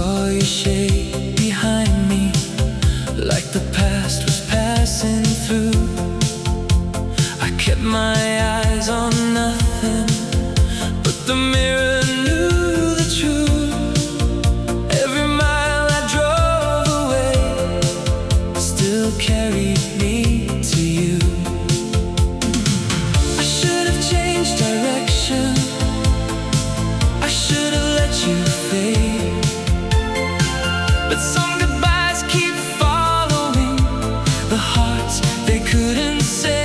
saw your shade behind me, like the past was passing through. I kept my eyes on nothing, but the mirror knew the truth. Every mile I drove away still carried me to you. I should have changed direction, I should have let you fade, but some goodbyes keep following the hearts they couldn't save.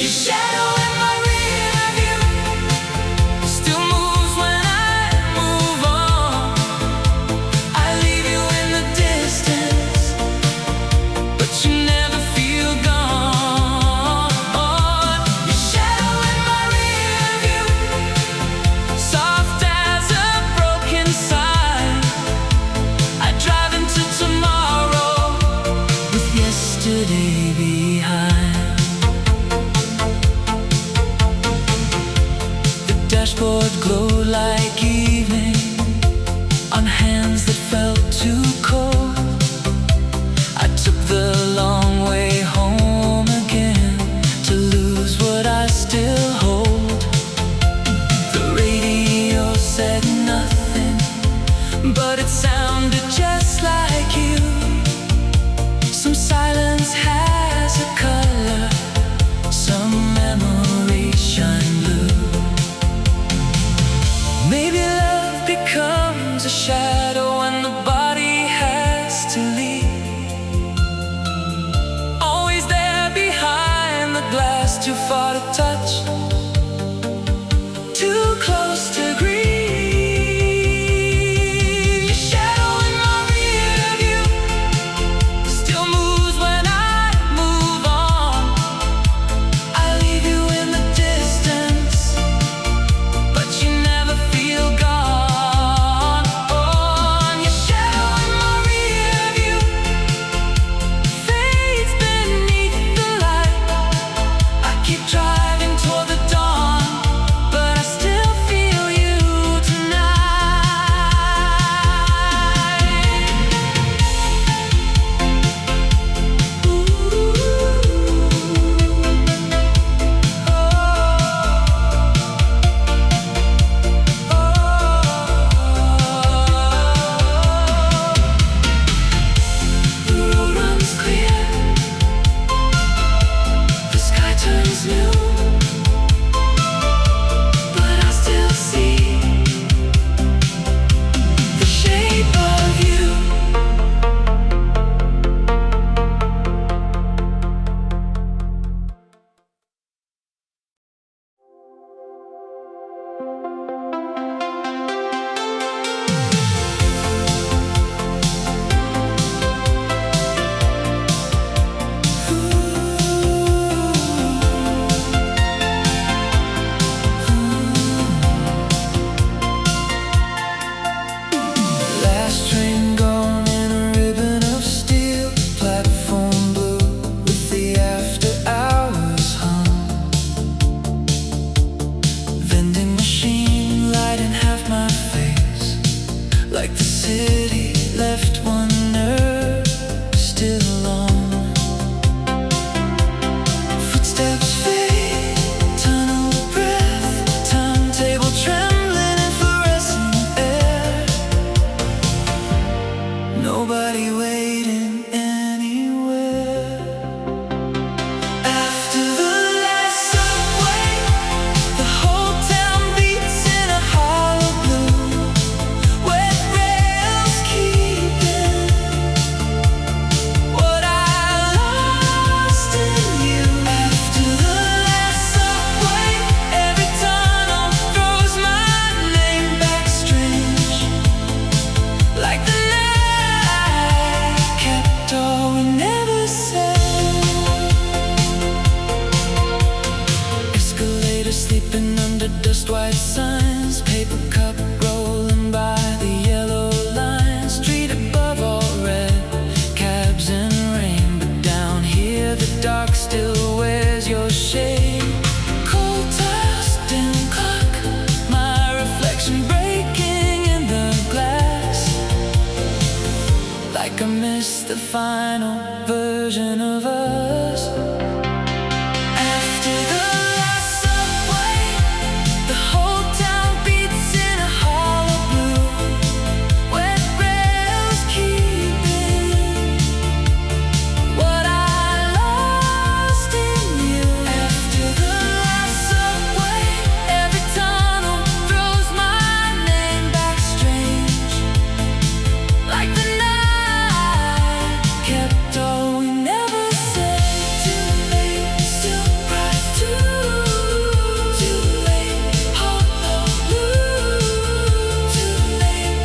Your shadow in my rear view still moves when I move on. I leave you in the distance, but you never feel gone. Your shadow in my rear view, soft as a broken sign. I drive into tomorrow with yesterday behind. The dashboard glowed like evening on hands that felt too cold. I took the long way home again to lose what I still hold. The radio said nothing, but it sounded just like you. Some silence has a color, some memories shine blue. Maybe love becomes a shadow when the body has to leave. Always there behind the glass, too far to touch, too close to grieve. Your shadow in my rear view still moves when I move on. I leave you in the distance, but you never feel gone. Your shadow in my rear view fades beneath the light. I keep driving toward the dawn, but I still feel you tonight. The road runs clear, the sky turns new, but I still see the shape of you. Last train gone in a ribbon of steel, platform blue with the after hours hum. Vending machine lighting half my face, like the city left one nerve still alone. Footsteps fade, tunnel breath, timetable trembling in fluorescent air. Nobody waiting anywhere. After the last subway, the whole town beats in a hollow blue. Wet rails the final version of us. After the last subway, the whole town beats in a hollow blue. Wet rails keeping what I lost in you. After the last subway, every tunnel throws my name back strange, like the night kept all we never said. Too late, still bright. Too late, hollow blue. Too late.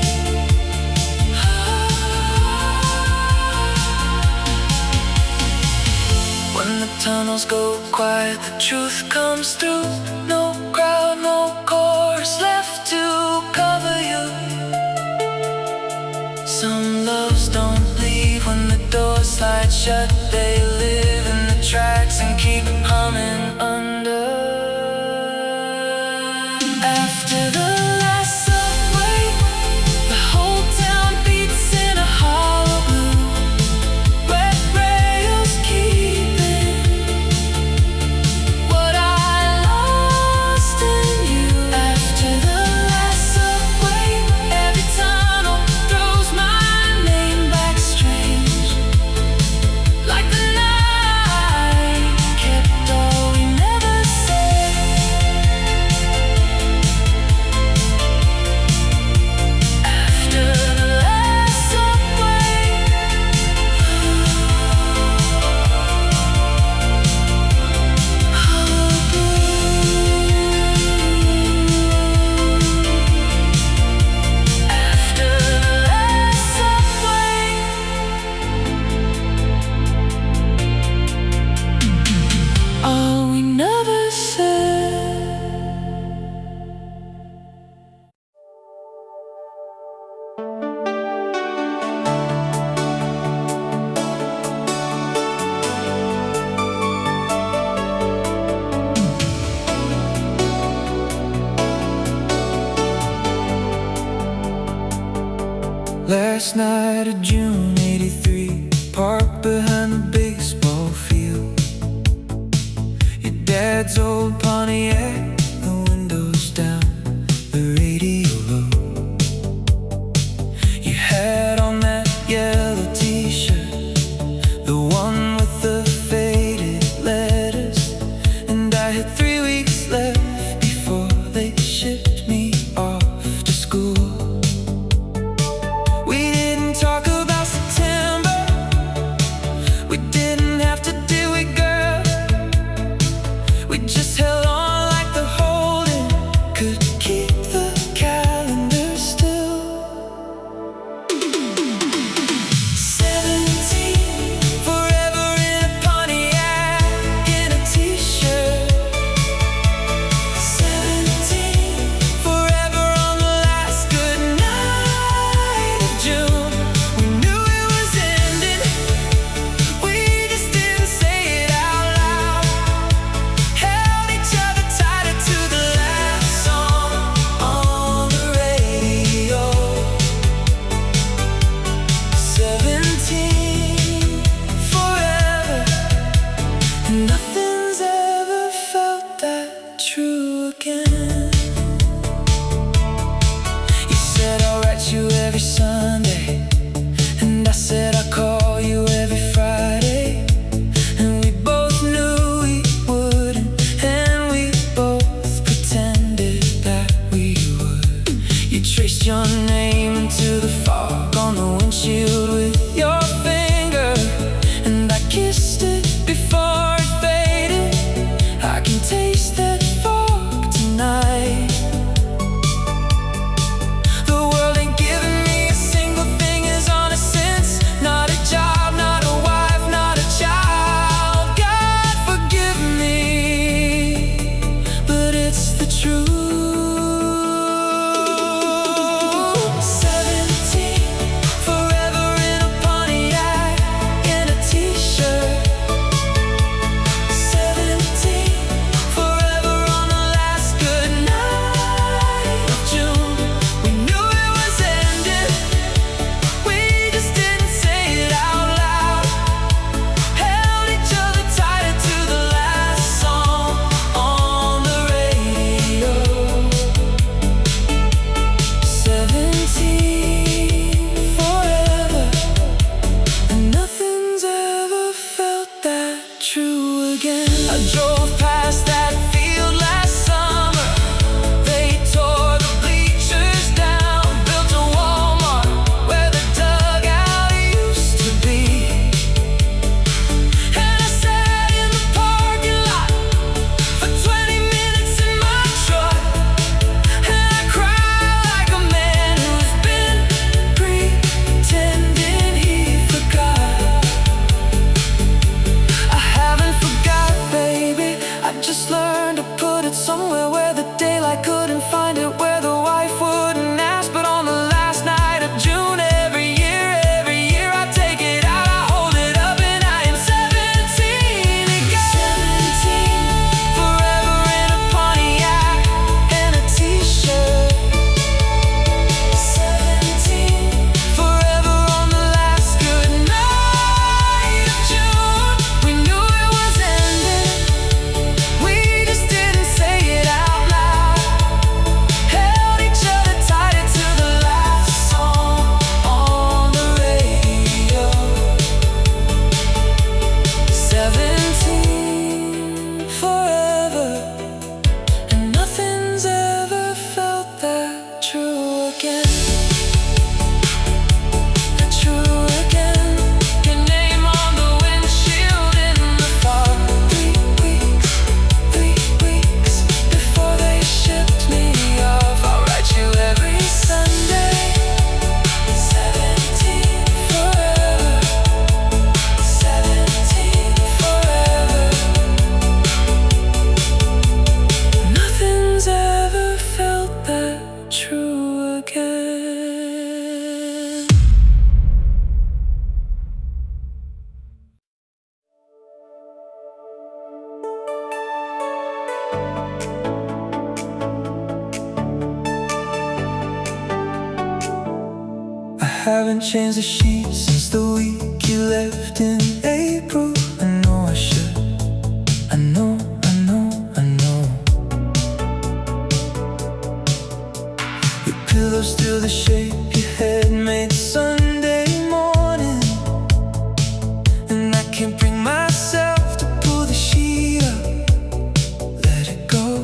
When the tunnels go quiet, the truth comes through. No crowd, no chorus left to cover you. Some loves don't leave when the doors slide shut. They live in the tracks and keep humming under. After the last subway, the whole town beats in a hollow blue. Wet rails keeping what I lost in you. After the last subway, every tunnel throws my name back strange, like the night kept all we never said. After the last subway, hollow blue. After the last subway, all we never said. Last night of June '83, parked behind the baseball field. Your dad's old Pontiac, the windows down, the radio low. You had on that yellow t-shirt, the one with the faded letters, and I had 3 weeks left before they shipped me off to school. We didn't talk about September, we didn't have to do it, girl. We just held on like the holding could keep the calendar still. 17, forever in a Pontiac, in a t-shirt. 17, forever on the last good night of June. We knew it was ending, we just didn't say it out loud. Held each other tighter to the last song on the radio. 17, forever, and nothing's ever felt that true again. You said I'll write you every Sunday, and I said I'll call you every Friday. And we both knew we wouldn't, and we both pretended that we would. You traced your name into the fog on the windshield with your finger, and I kissed it before it faded. I can taste that fog tonight. The world ain't giving me a single thing as honest since. Not a job, not a wife, not a child. God forgive me, but it's the truth. 17, haven't changed the sheets since the week you left in April. I know I should. I know, I know, I know. Your pillow's still the shape your head made Sunday morning, and I can't bring myself to pull the sheet up. Let it go.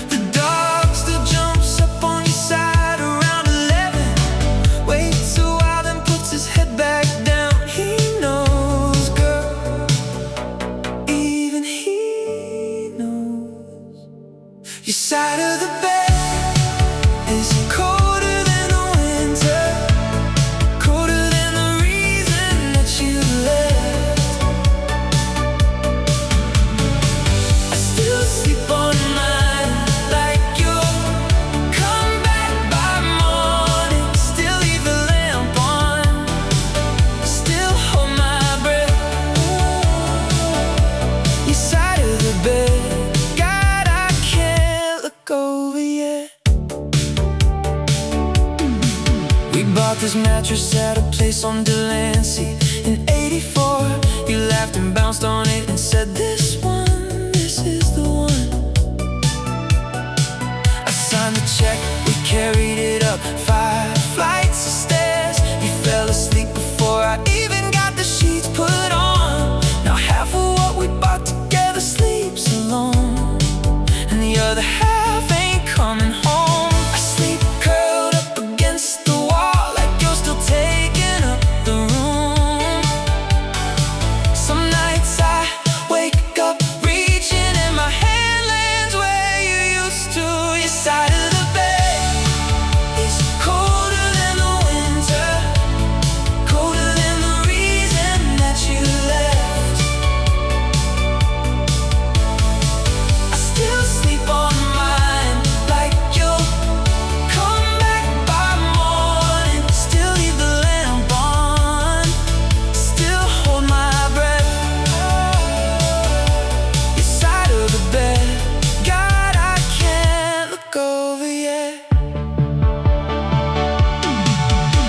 The dog still jumps up on your side around 11, waits a while then puts his head back down. He knows, girl, even he knows. Your side of the bed is colder than the winter, colder than the reason that you left. I still sleep on mine like you'll come back by morning. Still leave the lamp on, still hold my breath. Your side of the bed, God, I can't look over yet. We bought this mattress at a place on Delancey in '84. You laughed and bounced on it and said, this one, this is the one. I signed the check, we carried it up 5 flights of stairs. You fell asleep before I even got the sheets put on. Now half of what we bought together sleeps alone, and the other half ain't coming home. I sleep curled up against the wall like you're still taking up the room. Some nights I wake up reaching and my hand lands where you used to. Your side of the bed is colder than the winter, colder than the reason that you left. I still sleep on mine like you'll come back by morning. Still leave the lamp on, still hold my breath. Your side of the bed, God, I can't look over yet.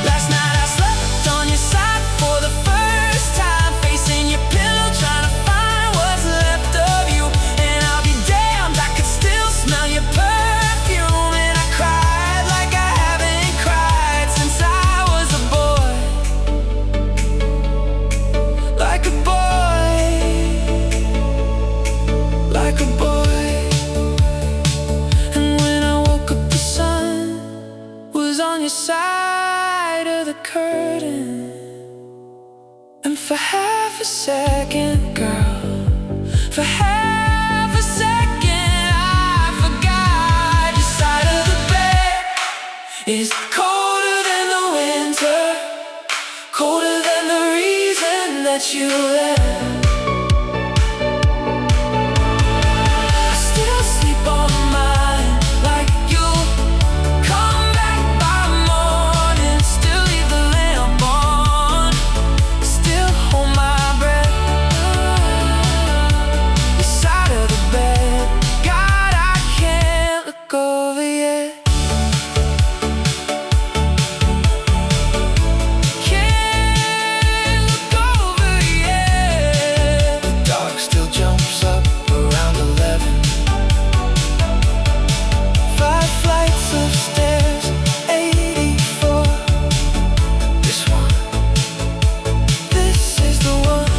Last night I slept on your side for the first time, facing your pillow, trying to find what's left of you. And I'll be damned, I could still smell your perfume. And I cried like I haven't cried since I was a boy. Like a boy, like a boy. And when I woke up, the sun was on your side of the curtain. And for half a second, girl, for half a second, I forgot. Your side of the bed is colder than the winter, colder than the reason that you left. I still sleep on mine like you'll come back by morning. Still leave the lamp on, still hold my breath. Your side of the bed, God, I can't look over yet. Can't look over yet. The dog still jumps up around 11. 5 flights of stairs, 84. This one, this is the one.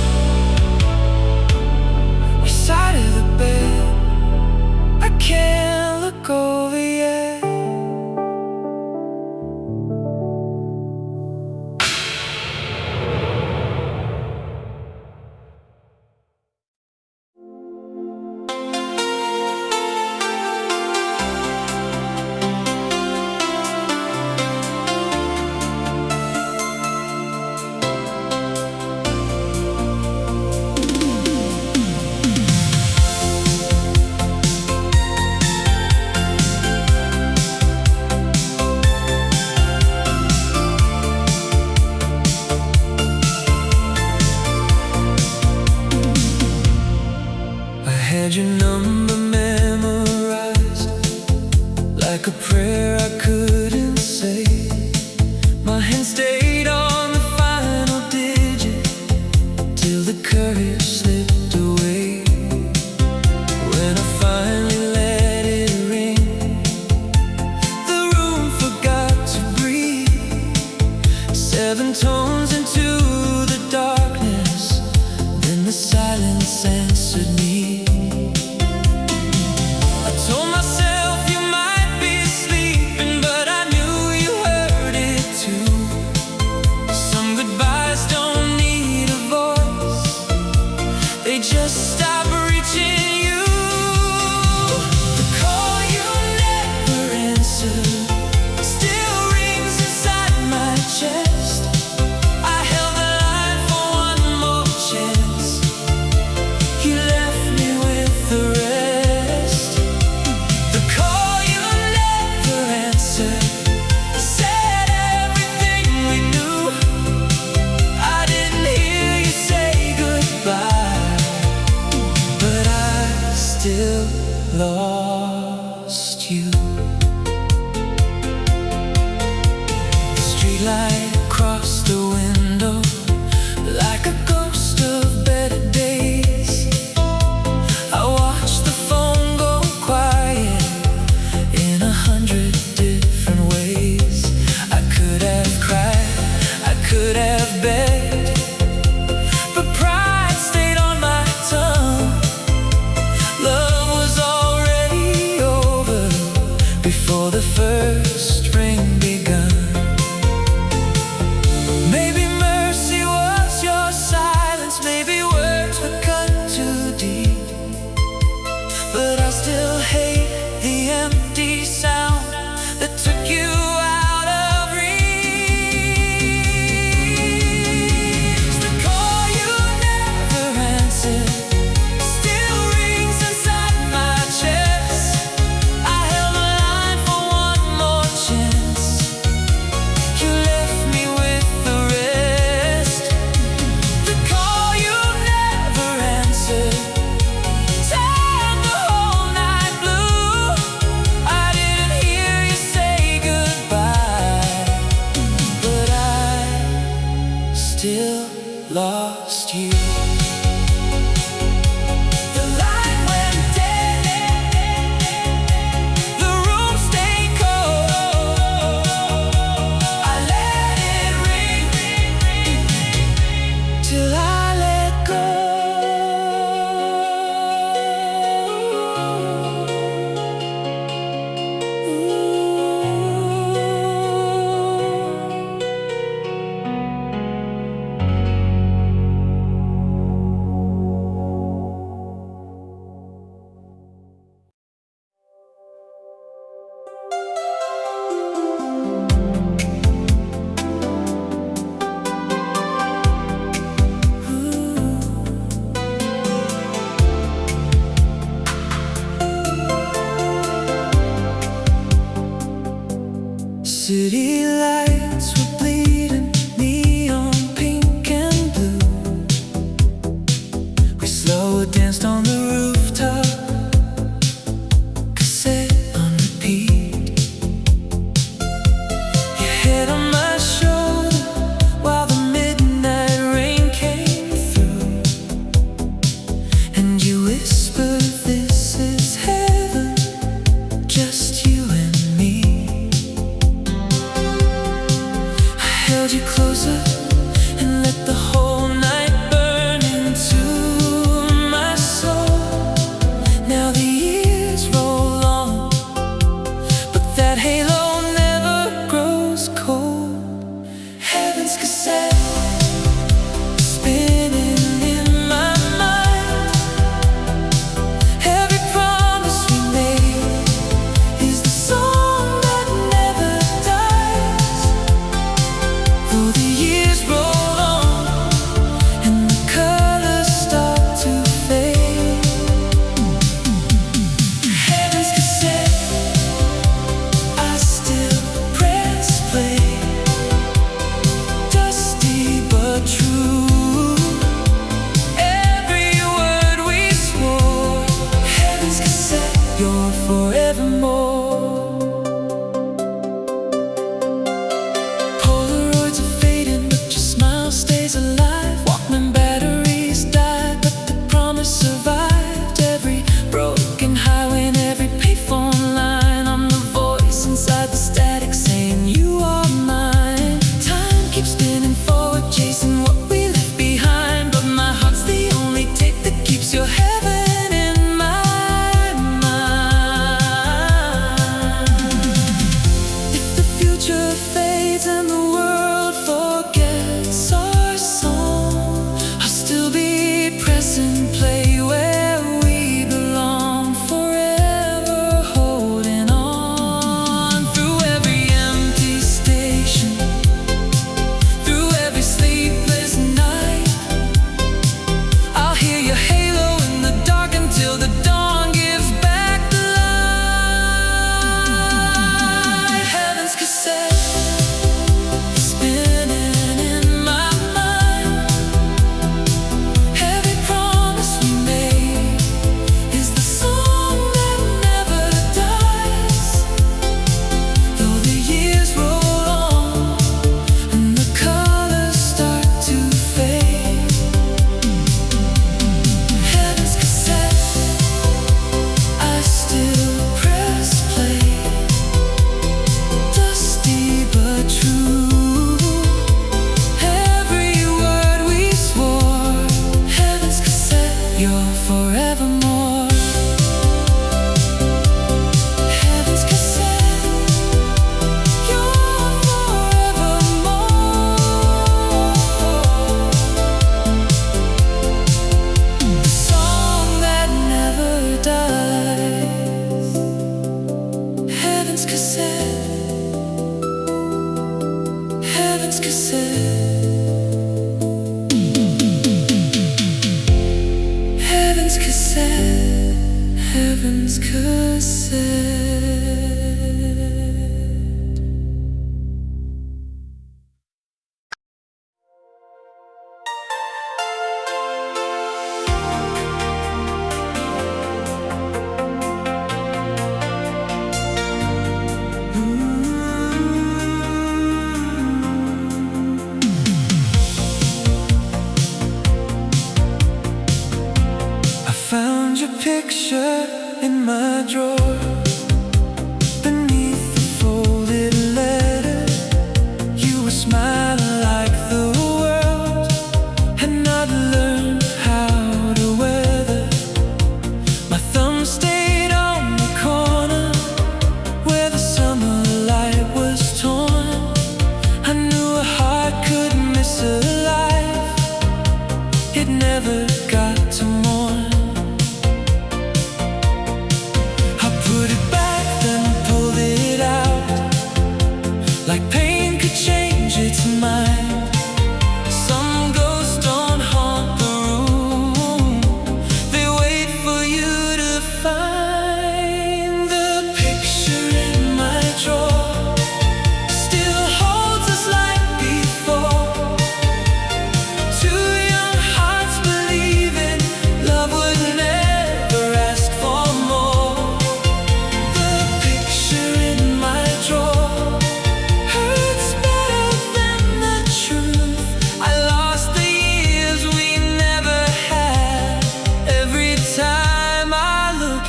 Your side of the bed, I can't look over yet. had your number memorized like a prayer I couldn't say. seven tones into the darkness. Then the silence answered me. I told myself you might be sleeping, but I knew you heard it too. Some goodbyes don't need a voice, they just stop reaching you. The call you never answered still rings inside my chest. I held the line for one more chance. You left me with the rest. The call you never answered said everything we knew. I didn't hear you say goodbye, but I still lost you. Streetlight across the window, like a ghost of better days. I watched the phone go quiet in 100 different ways. I could have cried, I could have begged, but pride stayed on my tongue. Love was already over before the first ring begun. Maybe mercy was your silence, maybe words were cut too deep, but I still hate the empty sound that took you out of reach. The call you never answered still rings inside my chest. I held the line for one more chance. You left me with the rest. The call you never answered turned the whole night blue. I didn't hear you say goodbye, but I still lost you. The light went dead, the room stayed cold. I let it ring till I let go. City lights were bleeding neon pink and blue. We slow danced on the rooftop, cassette on repeat. Your head on my shoulder while the midnight rain came through, and you whispered, "This is heaven, just you and me." Held you closer and let the whole night burn into my soul. Now the years roll on, but that halo never grows cold. Heaven's cassette spinning in my mind. Every promise we made is the song that never dies. Though the years roll on and the colors start to fade, heaven's cassette, I Heaven's cassette. Heaven's cassette. Heaven's cassette. Found your picture in my drawer, beneath the folded letter. You were smiling like the world had not learned how to weather. My thumb stayed on the corner where the summer light was torn. I knew a heart could miss a life it never got to mourn. Like pain could change its mind. Some ghosts don't haunt the room, they wait for you to find. The picture in my drawer still holds us like before. Two young hearts believing love would never ask for more. The picture in my drawer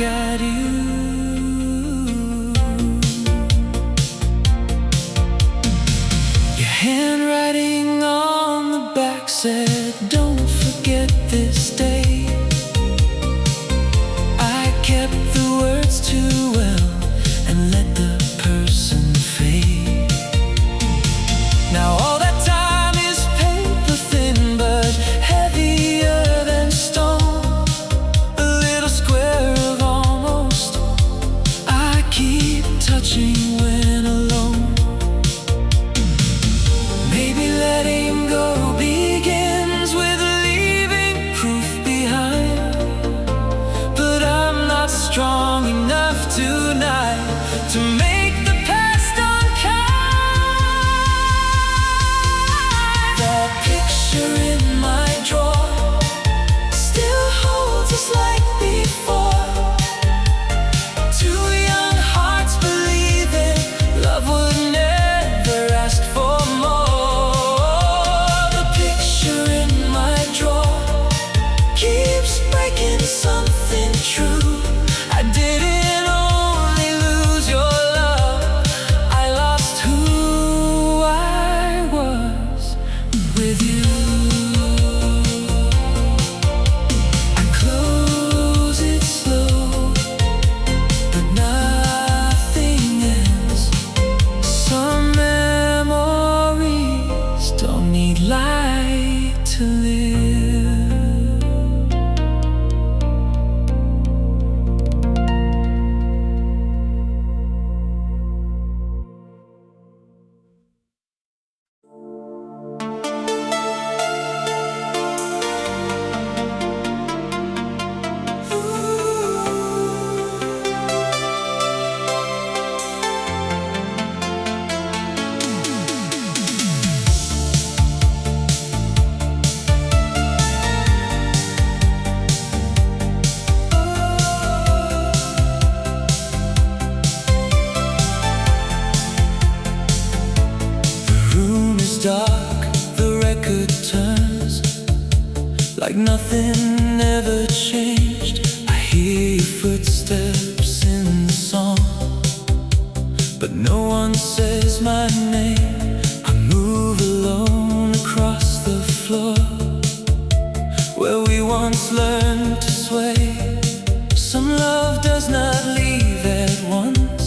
at you. Your handwriting on the back said, "Don't forget this day." I kept the words too well and let the person fade. Now all that time is paper thin, but heavier than stone. A little square of keep touching when alone. Maybe letting go begins with leaving proof behind, but I'm not strong enough tonight to make the past unkind. That picture in my drawer still holds us like before. Something true. I didn't only lose your love, I lost who I was with you. I close it slow, but nothing ends. Some memories don't need light to live. Dark, the record turns like nothing ever changed. I hear your footsteps in the song, but no one says my name. I move alone across the floor where we once learned to sway. Some love does not leave at once,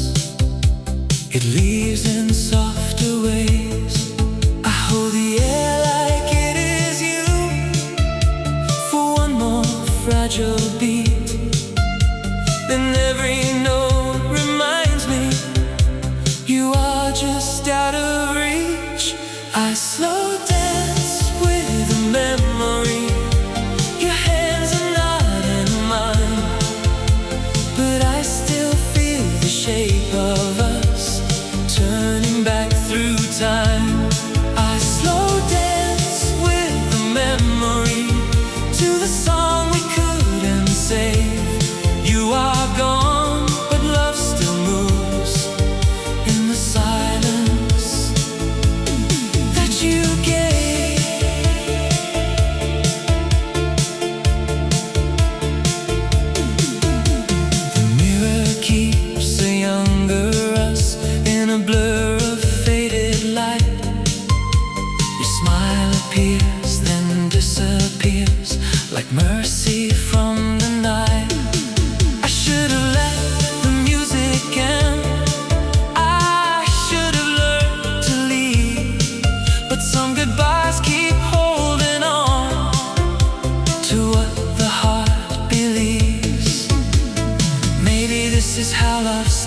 it leaves in softer ways. Hold the air like it is you for one more fragile beat. Then every note reminds me you are just out of reach. I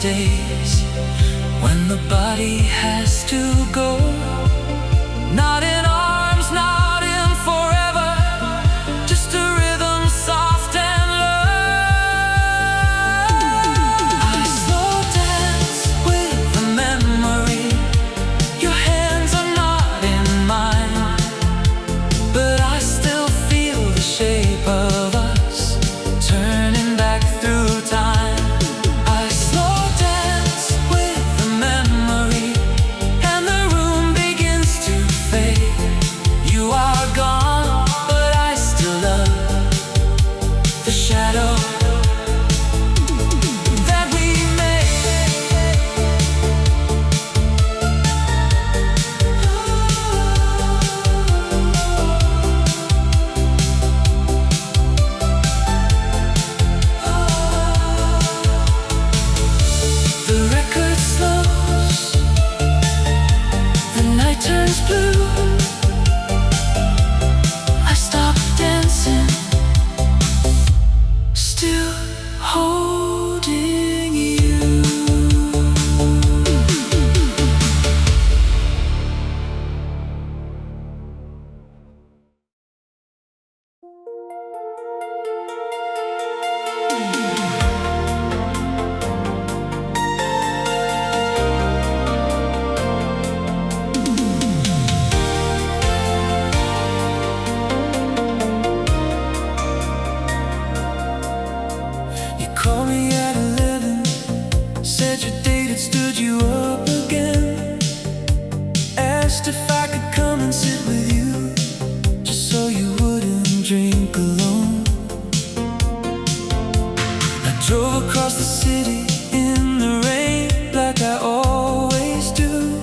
days when the body has to go. Not in arms, not in forever, just a rhythm soft and low. I slow dance with the memory. Your hands are not in mine, but I still feel the shape of us turning back through time. I slow dance with the memory, and the room begins to fade. You are gone, but I still love the shadow that we made. The record slows, the night turns blue. I stop dancing, still holding you. You called me at 11, said your date had stood you up again. Asked if I could come and sit with you, just so you wouldn't drink alone. I drove across the city in the rain, like I always do.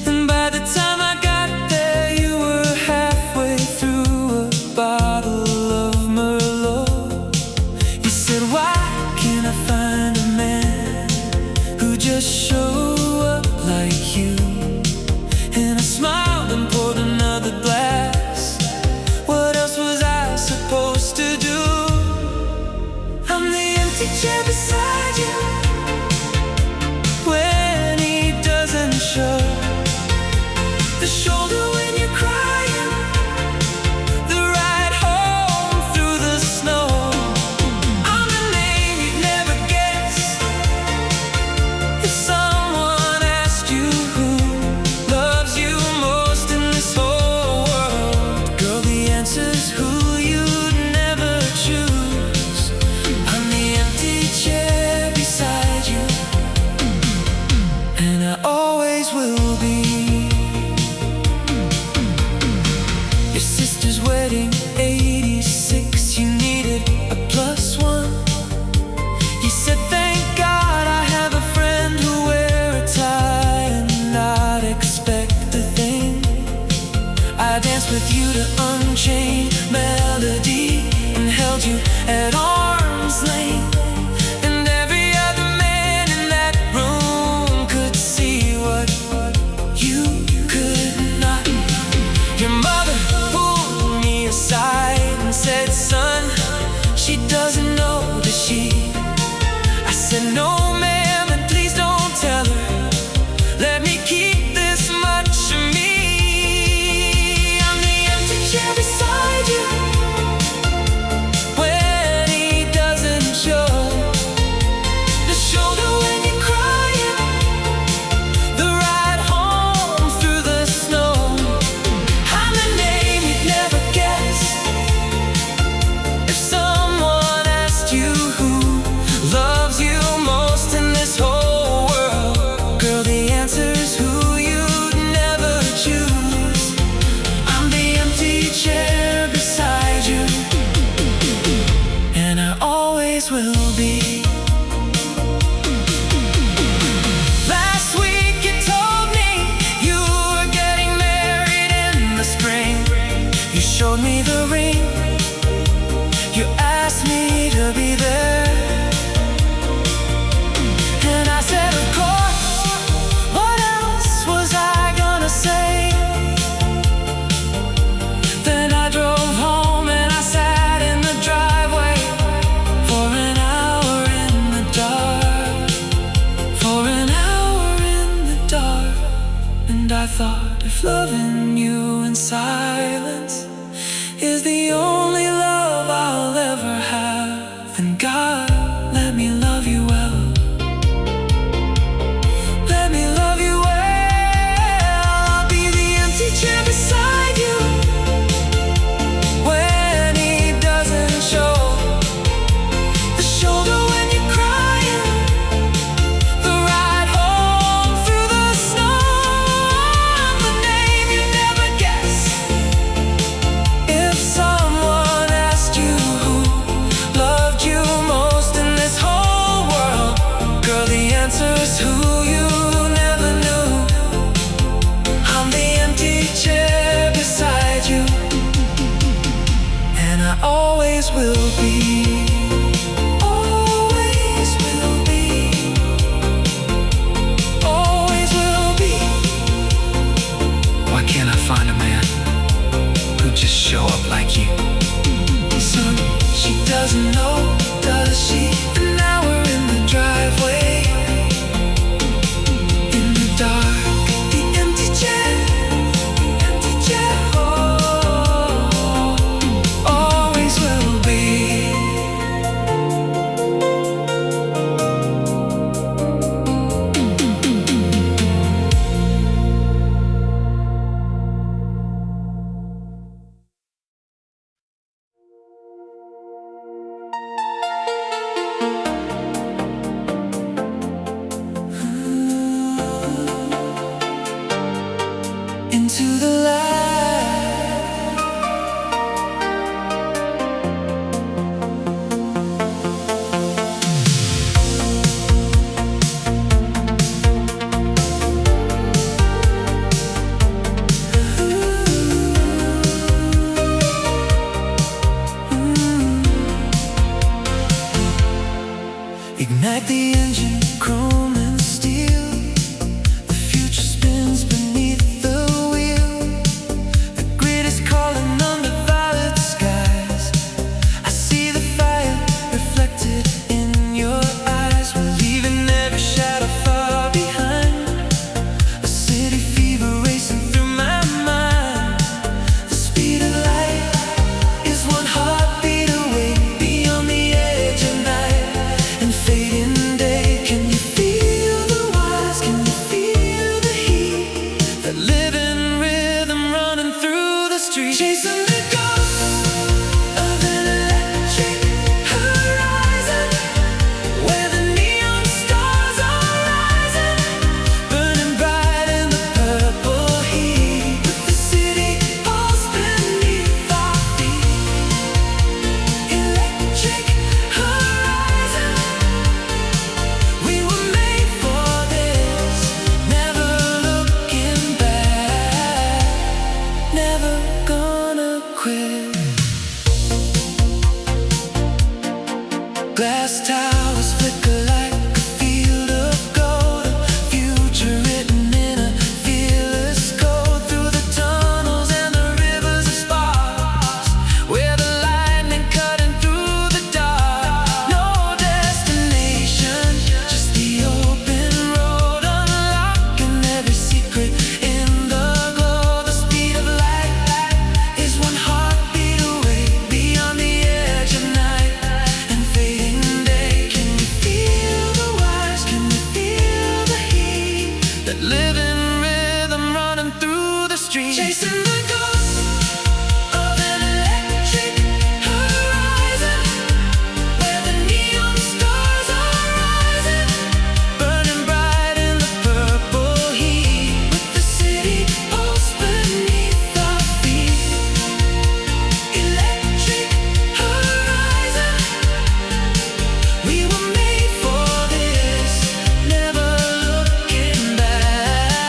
And by the time I got there, you were halfway through a bottle of Merlot. You said, why can't I find a man who just show up like you? And I smiled and poured another glass. What else was I supposed to do? I'm the empty chair beside you when he doesn't show. The shoulder when you're crying, the ride home through the snow. I'm the name you'd never guess if someone asked you who loves you most in this whole world. Girl, the answer's who you'd never choose. I'm the empty chair beside you, and I always will be. Your sister's wedding, 86, you needed a +1. You said, thank God I have a friend who'll wear a tie and not expect a thing. I danced with you to Unchained Melody and held you at arm's length. And every other man in that room could see what you could not. Your mother pulled me aside and said, son, she doesn't know, does she? I said, no ma'am, and please don't tell her. Let me keep this much of me. I'm the empty chair beside you I thought if loving you in silence is the only love I'll ever have, then God, let me love you well. Let me love you well. I'll be the empty chair beside you when he doesn't show, the shoulder when you're crying, the ride home through the snow. I'm the name you never guess if someone asked you who loved you most in this whole world. Girl, the answer is who you never knew. I'm the empty chair beside you, and I always will be. Always will be. Always will be. Why can't I find a man who just show up like you? Son, she doesn't know, does she? And now we're in the driveway, in the dark, the empty chair, empty chair. Oh, always will be. Into the light, ignite the engine, chrome and steel. The future spins beneath the wheel. The grid is calling under violet skies. I see the fire reflected in your eyes. We're leaving every shadow far behind. A city fever racing through my mind. The speed of light is one heartbeat away, beyond the edge of night and fading day. Can you feel the wires? Can you feel the heat? That living rhythm running through the streets, chasing the ghost of an electric horizon, where the neon stars are rising, burning bright in the purple heat, with the city pulse beneath our feet. Electric horizon, we were made for this, never looking back, never gonna quit. Glass towers flicker like a field of gold, a future written in a fearless code, through the tunnels and the rivers of sparks, where the lightning cutting through the dark. No destination, just the open road, unlocking every secret in the glow. The speed of light is one heartbeat away, beyond the edge of night and fading day. Can you feel the wires? Can you feel the heat? That living rhythm running through the streets, chasing the ghost of an electric horizon, where the neon stars are rising, burning bright in the purple heat, with the city pulse beneath our feet. Electric horizon, we were made for this, never looking back,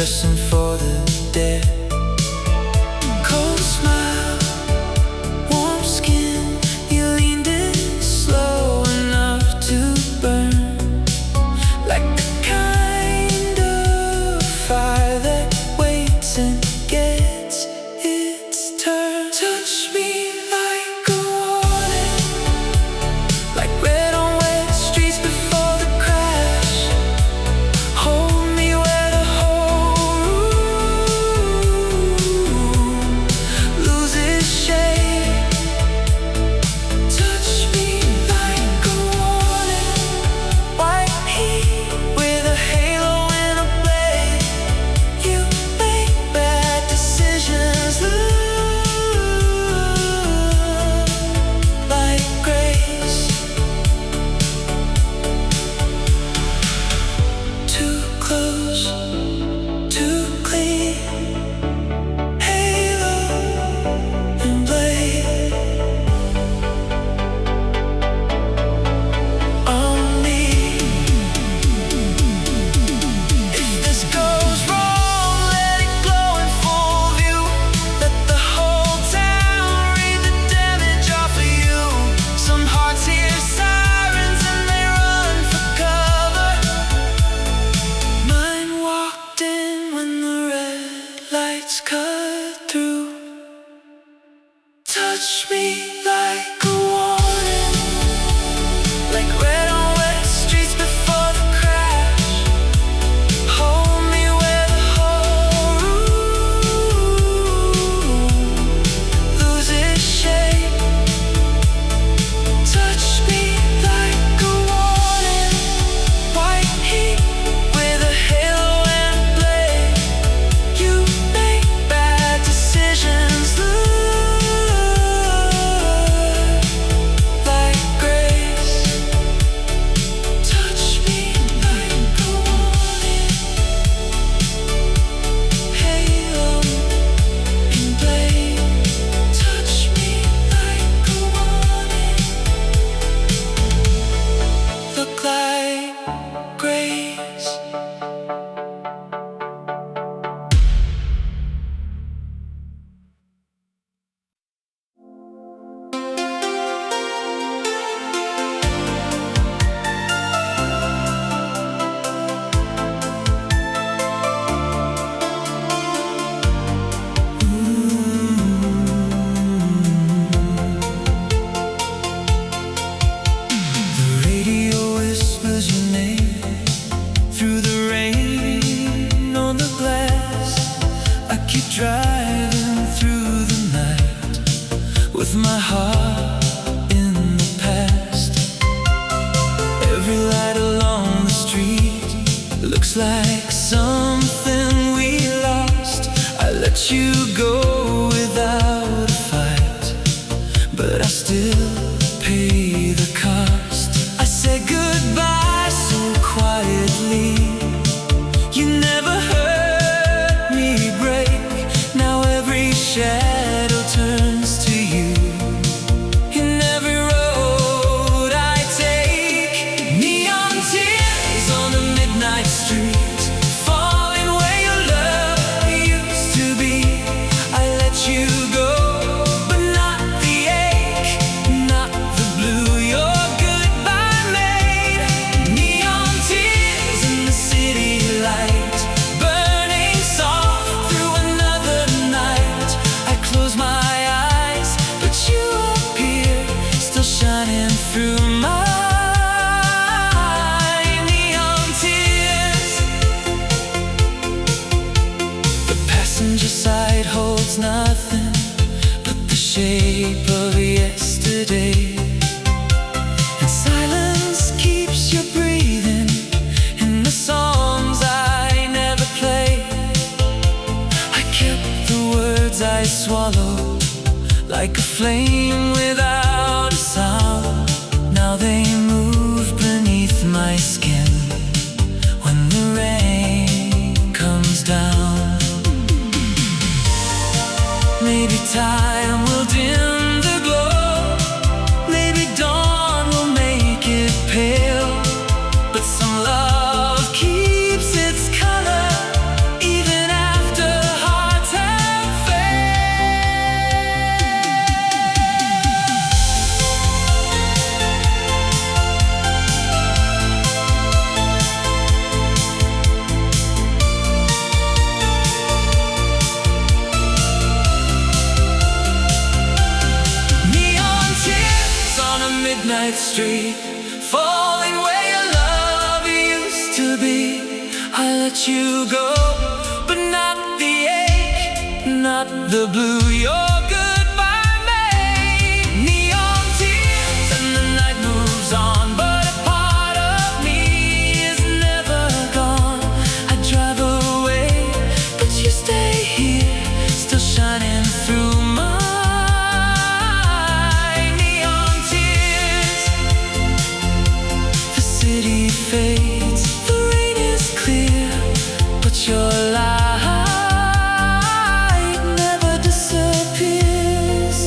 dressing for the dead. Cold smile, warm skin, you leaned in slow enough to burn, like the kind of fire that waits and gets its turn. Touch me like a warning, like red on wet streets before the crash. Hold me where the whole room loses shape. Touch me like a warning, white heat with a halo and a blade. You make bad decisions, like grace. Too close, too clean, halo and blade on me. If this goes wrong, let it glow in full view. Let the whole town read the damage off of you. Some hearts hear sirens and they run for cover. Mine walked in when the red lights cut through. Touch me like a warning, like red on wet streets before the crash. Hold me where the whole room loses shape. Touch me like a warning, white heat with a halo and a blade. You make bad decisions, like grace. Touch me like a warning, halo and blade. Touch me like a warning, look like grace. The radio whispers your name through the rain on the glass. I keep driving through the night with my heart in the past. Every light along the street looks like something we lost. I let you go without a fight, but I still pay the cost. I said goodbye so quietly. You never heard me break. Now every shadow turns to you. In every road I take, neon tears on the midnight street, falling where your love used to be. I let you go, but not the ache, not the blue. Your goodbye made neon tears in the city light, burning soft through another night. I close my eyes, but you appear, still shining through my neon tears. The passenger side holds nothing but the shape of yesterday, and silence keeps you breathing in the songs I never play. I kept the words I swallowed, like a flame without a sound. Now they move beneath my skin when the rain comes down. Maybe time will dim the glow, maybe dawn will make it pale, but some love keeps its color even moonlight street, falling where your love used to be. I let you go, but not the ache, not the blue your goodbye made. Neon tears and the night moves on, but a part of me is never gone. I drive away, but you stay here, still shining through my neon tears. The city fades, the rain is clear, but your light never disappears.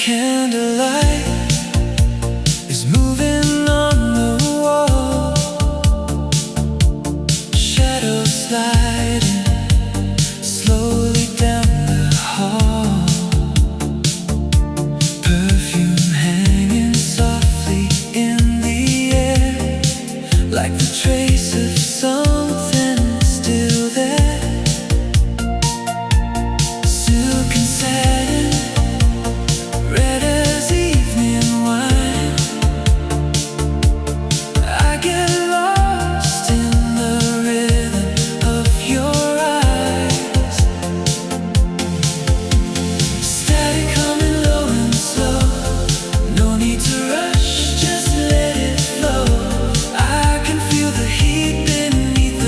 Candlelight is moving on the wall, shadows sliding slowly down the hall, perfume hanging softly in the air, like the trace of something still there. Silk and satin, red as evening wine. I get lost in the rhythm of your eyes. Static coming low and slow, no need to rush, just let it flow. I can feel the heat beneath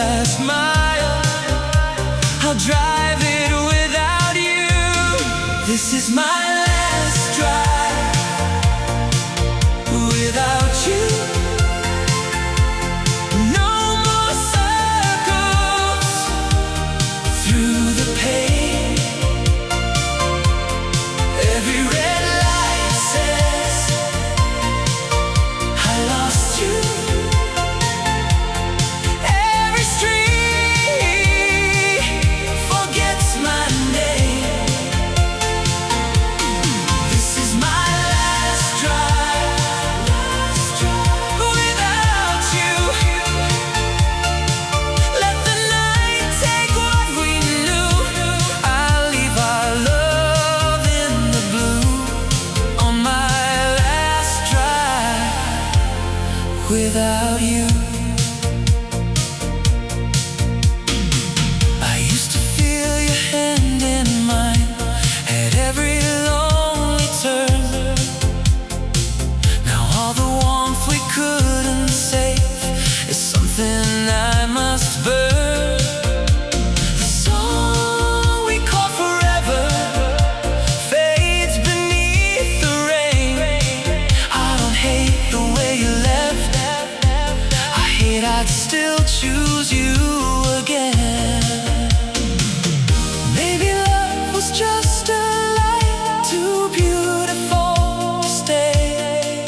last mile. I'll drive it without you. This is my last drive without you. No more circles through the pain. Every red light says I lost you. Every street forgets my name. This is my last drive without you. Let the night take what we knew. I'll leave our love in the blue on my last drive without you. I used to feel your hand in mine at every lonely turn. Now all the warmth we couldn't save is something I must burn. The song we called forever fades beneath the rain. I don't hate the way you left. I hate I'd still choose you again. Maybe love was just a lie too beautiful to stay.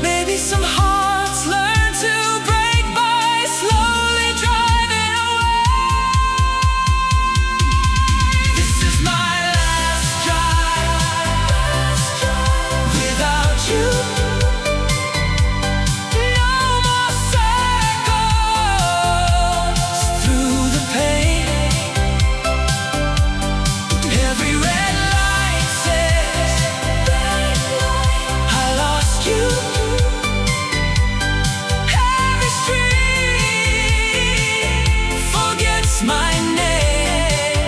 Maybe some hearts learn to break by slowly driving away. This is my last drive without you. No more circles through the pain. Every red light says I lost you. Every street forgets my name.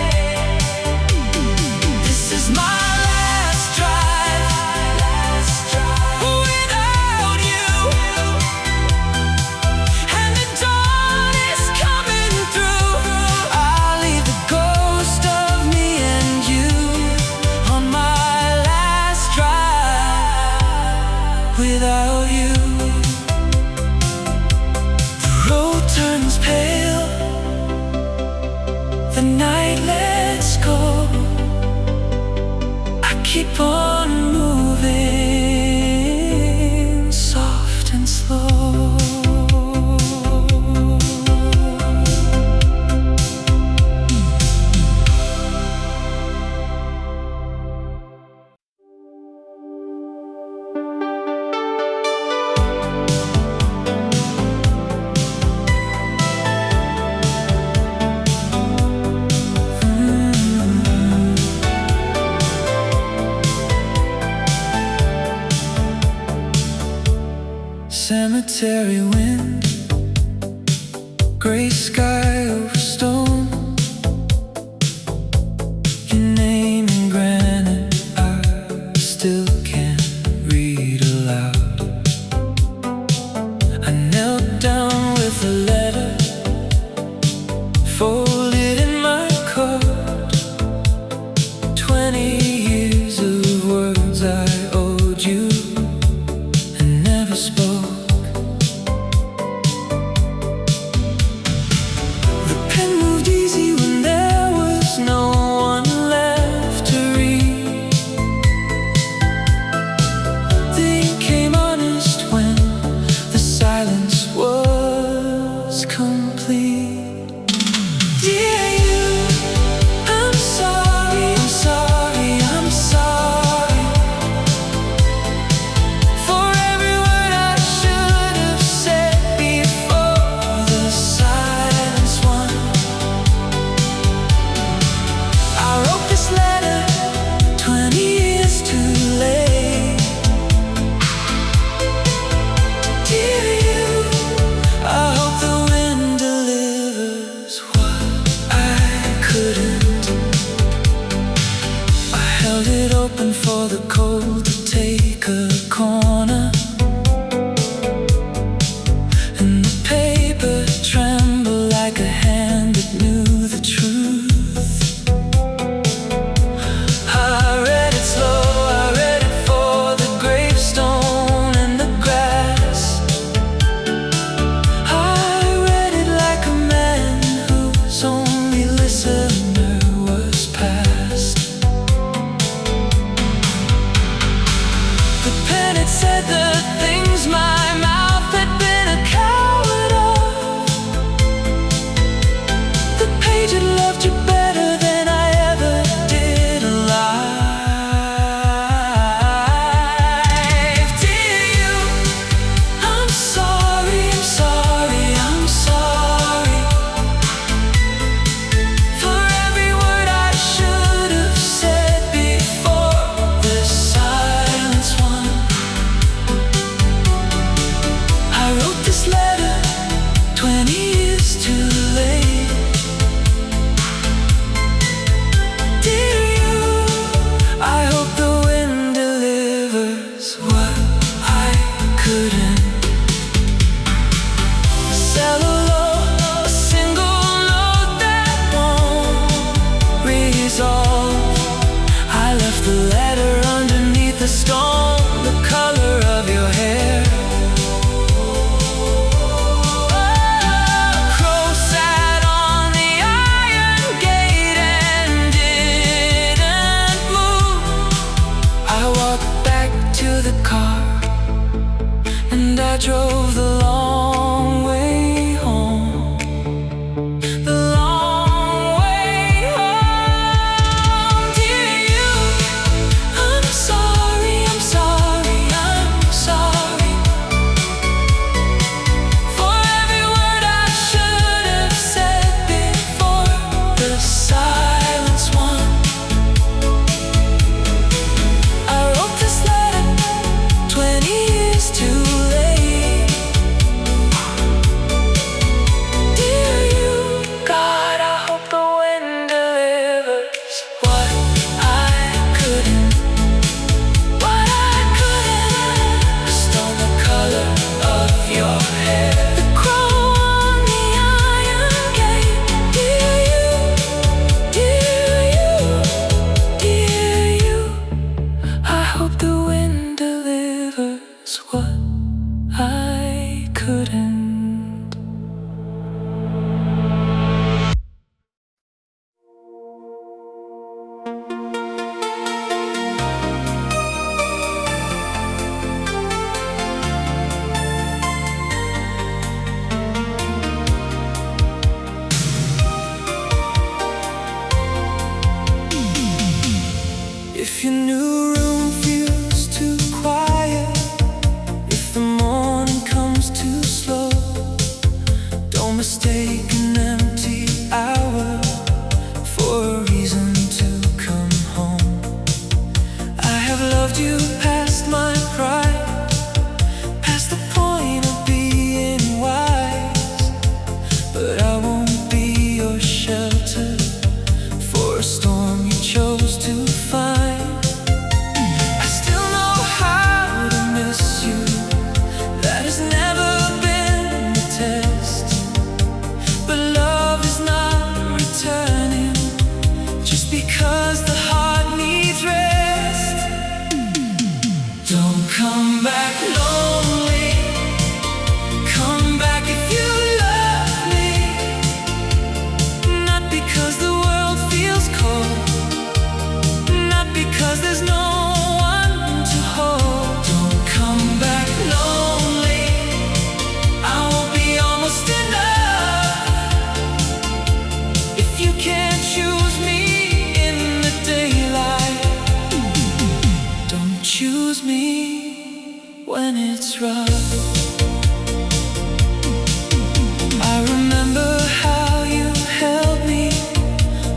This is my last drive without you. And the dawn is coming through. I'll leave the ghost of me and you on my last drive without you. The road turns pale, the night lets go. I keep on moving, soft and slow. Cemetery wind, gray sky over stone. Your name in granite I still can't read aloud. I knelt down with a letter folded in my coat. 20 years of words I owed you and never spoke. The pen moved easy when there was no one left to read. The ink came honest when the silence was complete. Dear you, I'm sorry, I'm sorry, I'm sorry for every word I should have said before the silence won. I wrote this letter 20 years too late. Dear you, I hope the wind delivers what I couldn't. I held it open for the cold to take a corner, and the paper trembled mistake an empty hour for a reason to come home. I have loved you past my pride, past the point of being wise, but I won't be your shelter for a storm you chose to find. I still know how to miss you, that has never been the test, but love is not returning just because the heart needs rest. Don't come back lonely, come back if you love me, not because the world feels cold, not because there's no one to hold. Don't come back lonely, I will be almost enough. If you can't choose me in the daylight, don't choose me when it's rough. I remember how you held me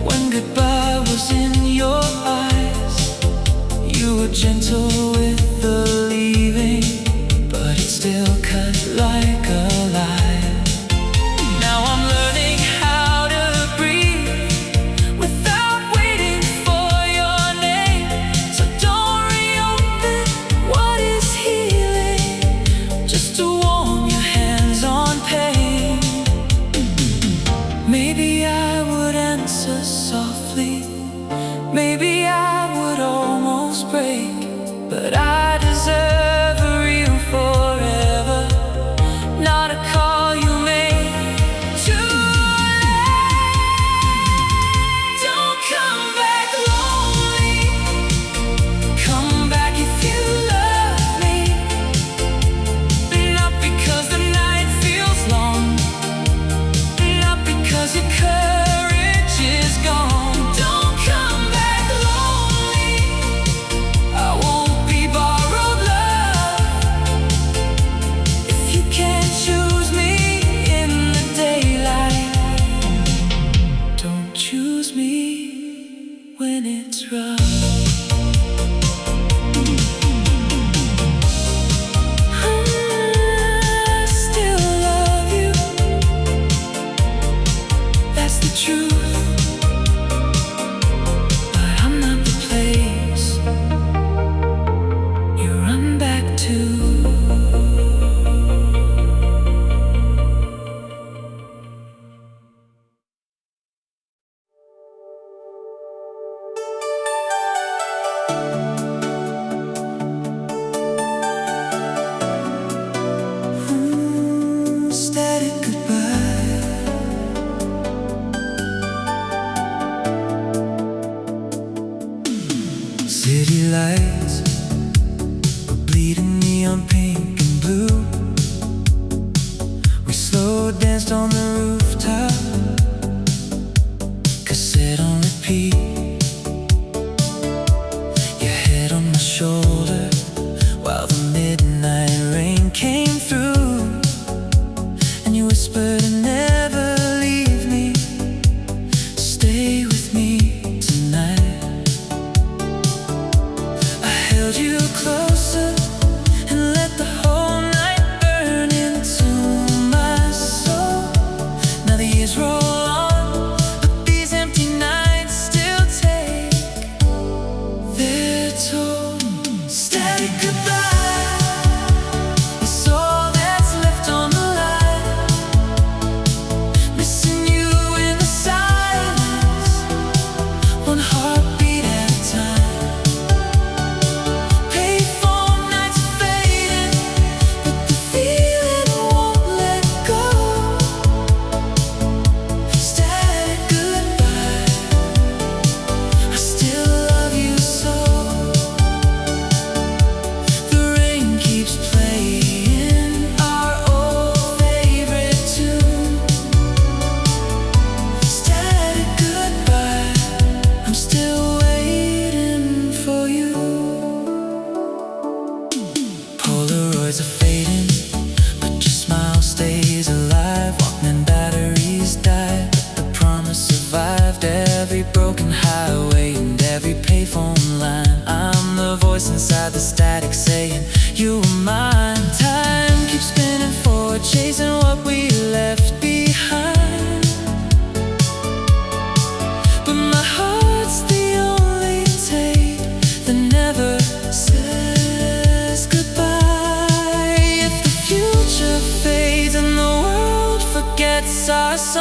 when goodbye was in your eyes. You were gentle with the leaving, but it still cut like a lie. Now I'm learning how to breathe without waiting for your name. So don't reopen what is healing, just to warm your hands on pain. Maybe I would answer softly, maybe I would almost break, but I deserve a real forever, not a call you made too late. Don't come back lonely, come back if you love me, not because the night feels long, not because your courage is gone. Don't come back lonely, I won't be borrowed love. If you can't choose me in the daylight, don't choose me when it's rough. I still love you, that's the truth, but I'm not the place you run back to. Static goodbye,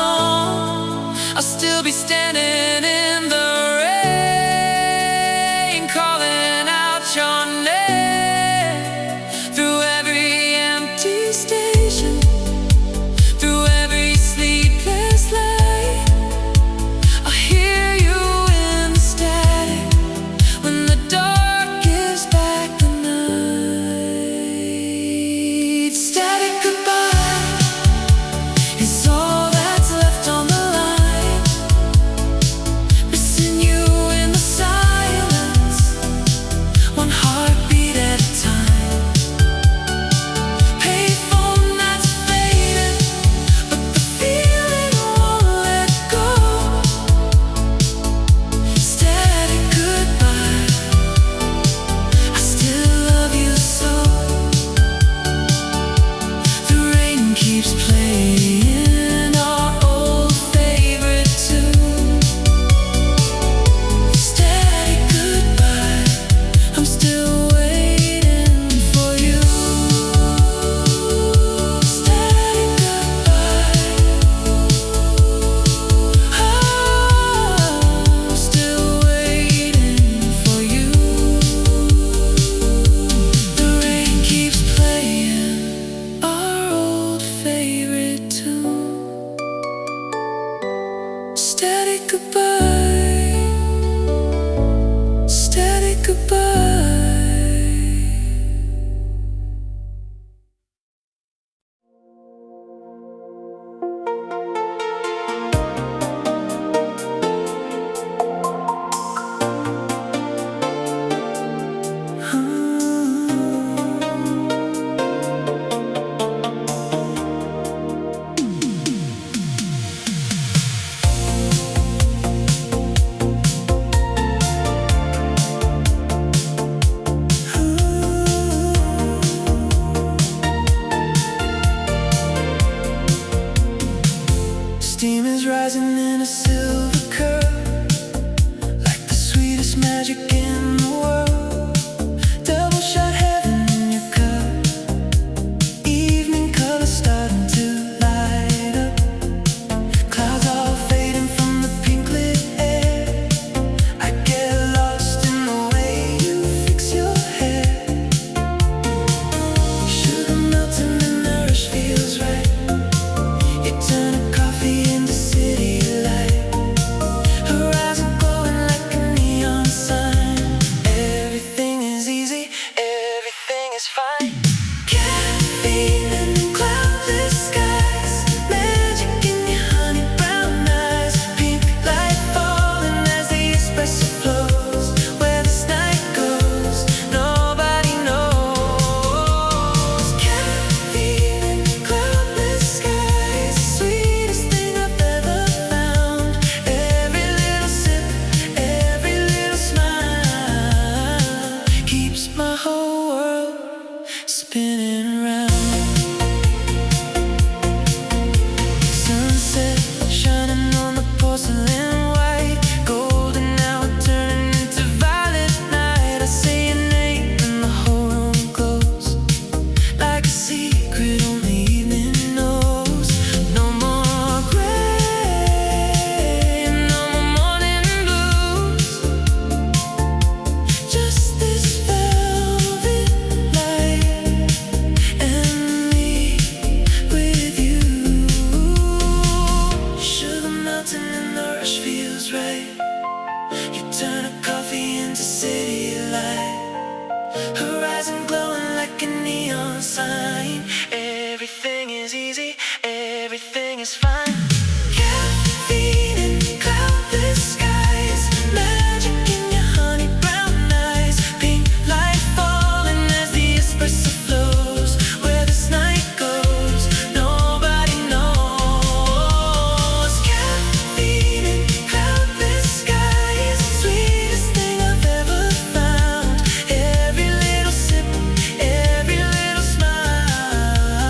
gone, I'll still be standing in the rain, calling out your name. Through every empty station, through every sleepless night, I'll hear you in the static when the dark gives back the night. Static goodbye is all that's left on the line. Missing you in the silence, one heartbeat at a time. Payphone that's fading, but the feeling won't let go. Static goodbye, I still love you so. The rain keeps playing our old favorite tune. Static goodbye, I'm still waiting for you. Static goodbye, I'm still waiting for you. The rain keeps playing our old favorite tune. Static goodbye, static goodbye. Steam is rising in a silver curve, like the sweetest magic in the world. Double shot heaven in your cup, evening colors starting to light up. Clouds all fading from the pink lit air. I get lost in the way you fix your hair. Sugar melting and the rush feels right. You turn a coffee into city light. Horizon glowing like a neon sign. Everything is easy, everything is fine. Caffeine and cloudless skies, magic in your honey brown eyes. Pink light falling as the espresso flows. Where this night goes, nobody knows. Caffeine and cloudless skies, sweetest thing I've ever found. Every little sip, every little smile keeps my whole world spinning round. Sunset shining on the porcelain white, golden hour turning into violet night. I say your name and the whole room glows like a secret only evening knows. No more gray, no more morning blues. Just this velvet light and me with you. Sugar melting and the rush feels right. You turn a coffee into city light. Horizon glowing like a neon sign. Everything is easy, everything is fine. Caffeine and cloudless skies, magic in your honey brown eyes. Pink light falling as the espresso flows. Where this night goes, nobody knows. Caffeine and cloudless skies, sweetest thing I've ever found. Every little sip, every little smile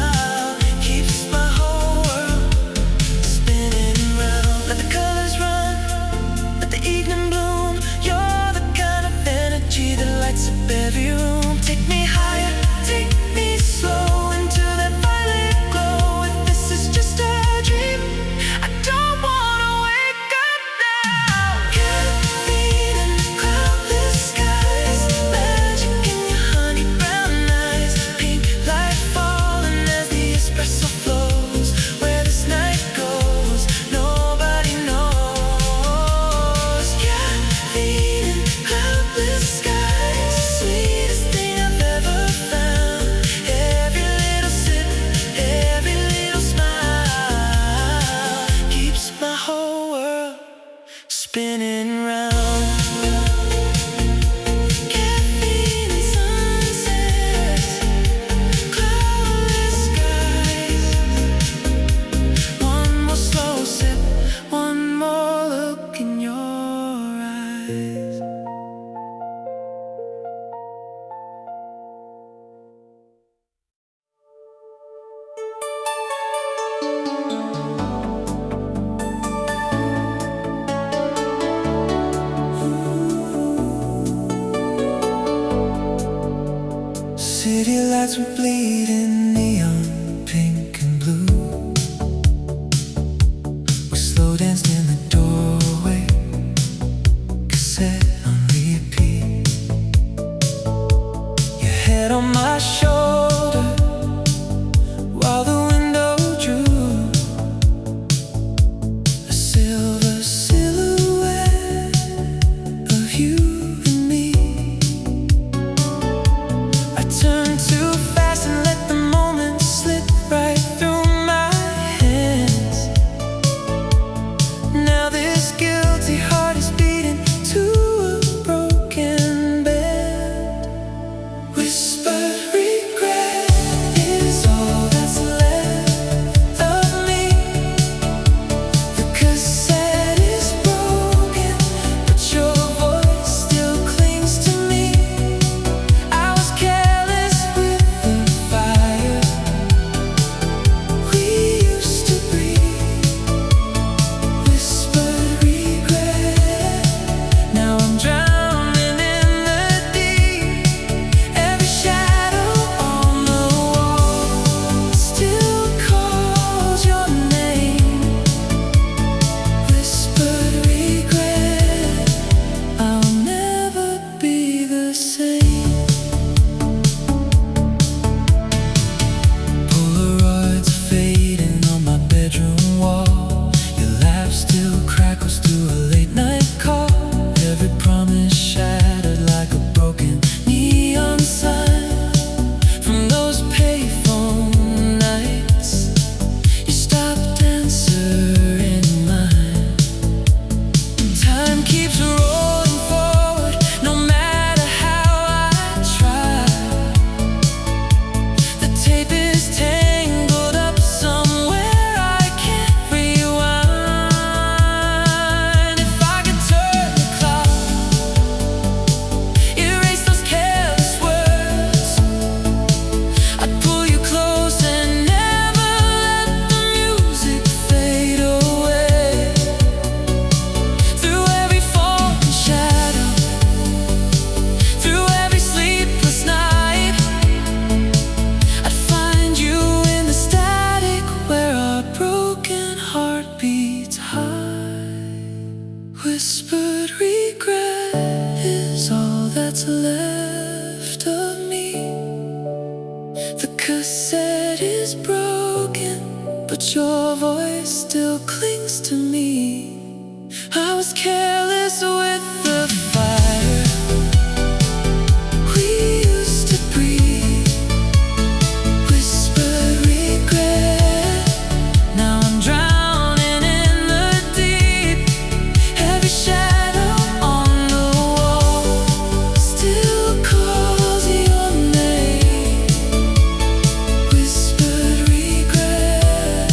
spinning round. Caffeine and sunsets, cloudless skies. One more slow sip, one more look in your eyes. City lights were bleeding neon, pink and blue. We slow danced in the doorway, cassette on repeat. Your head on my shoulder while the window drew a silver silhouette of you and me. I turned too fast and let the moment slip right through my hands. Now this guilty heart is beating to a broken bed. Whispered regret is all that's left of me. The cassette is broken, but your voice still clings to me. I was careless with the fire we used to breathe. Whispered regret, now I'm drowning in the deep. Every shadow on the wall still calls your name. Whispered regret, I'll never be the same. Polaroids fading on my bedroom wall. Your laugh still crackles through a late night call. Every promise shattered like a broken neon sign. From those payphone nights, you stopped answering mine. Time keeps rolling forward, no matter how I try. The tape is tangled up somewhere I can't rewind. If I could turn the clock, erase those careless words, I'd pull you close and never let the music fade away. Through every falling shadow, through every sleepless night, I'd find you in the static where our broken heart beats high. Whispered regret is all that's left of me. The cassette is broken, but your voice still clings to me. I was careless with the fire we used to breathe. Whispered regret, now I'm drowning in the deep. Every shadow on the wall still calls your name. Whispered regret,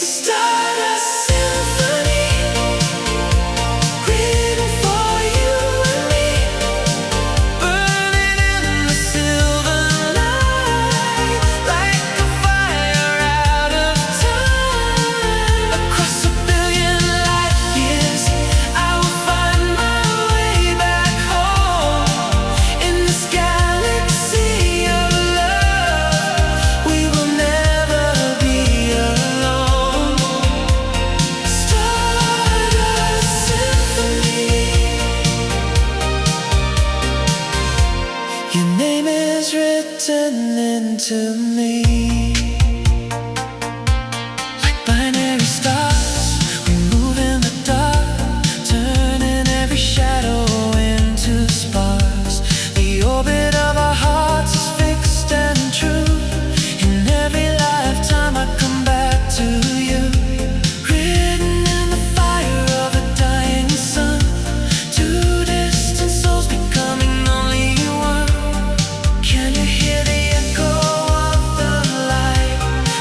Stardust symphony, written for you and me, burning in the silver light, like a fire out of time. Across a billion light years, I will find my way back home. In this galaxy of love, we will never be alone. Stardust symphony. Your name is written into me. Like binary stars, we move in the dark, turning every shadow into sparks. The orbit of our hearts is fixed and true. In every lifetime I come back to you. Written in the fire of a dying sun, two distant souls becoming only one. Can you hear the echo of the light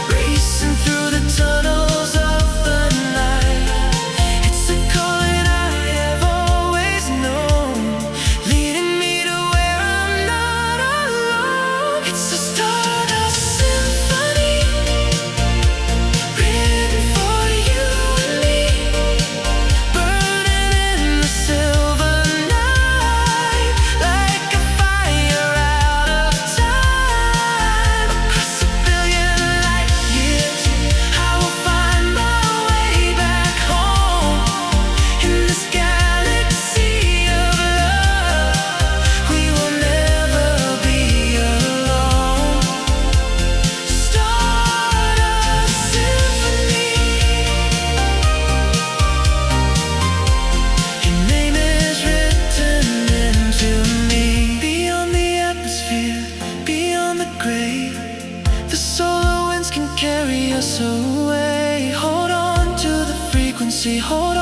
racing through the tunnels of the night? It's a calling I have always known, leading me to where I'm not alone. It's a Stardust symphony, written for you and me, burning in the silver night, like a fire out of time. Across a billion light years, I will find my way back home. In this galaxy of love, we will never be alone. Stardust symphony. Your name is written into me. Beyond the atmosphere, beyond the grave, the solar winds can carry us away. Hold on to the frequency, hold